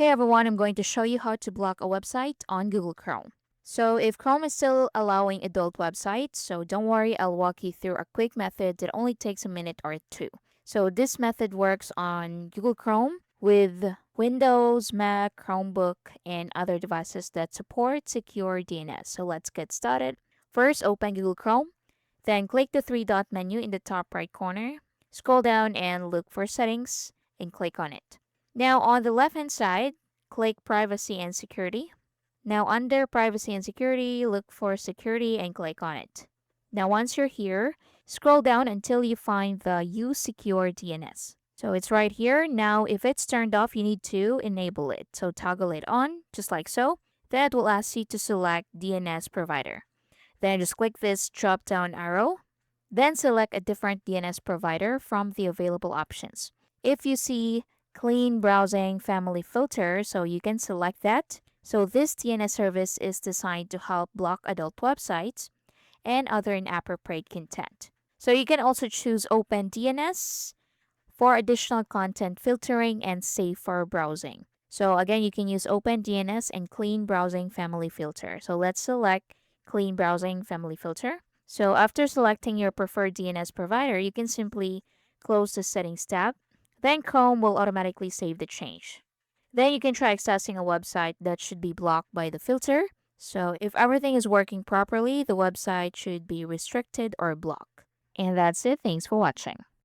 Hey everyone, I'm going to show you how to block a website on Google Chrome. So if Chrome is still allowing adult websites, so don't worry, I'll walk you through a quick method that only takes a minute or two. So this method works on Google Chrome with Windows, Mac, Chromebook, and other devices that support secure DNS. So let's get started. First, open Google Chrome, then click the three dot menu in the top right corner. Scroll down and look for settings and click on it. Now on the left hand side, click Privacy and Security. Now under Privacy and Security, look for Security and click on it. Now once you're here, scroll down until you find the Use Secure DNS. So it's right here. Now if it's turned off, you need to enable it. So toggle it on, just like so. That will ask you to select DNS provider. Then just click this drop down arrow. Then select a different DNS provider from the available options. If you see Clean Browsing Family Filter, so you can select that. So this DNS service is designed to help block adult websites and other inappropriate content. So you can also choose Open DNS for additional content filtering and safer browsing. So again, you can use Open DNS and Clean Browsing Family Filter. So let's select Clean Browsing Family Filter. So after selecting your preferred DNS provider, you can simply close the Settings tab. Then Chrome will automatically save the change. Then you can try accessing a website that should be blocked by the filter. So if everything is working properly, the website should be restricted or blocked. And that's it. Thanks for watching.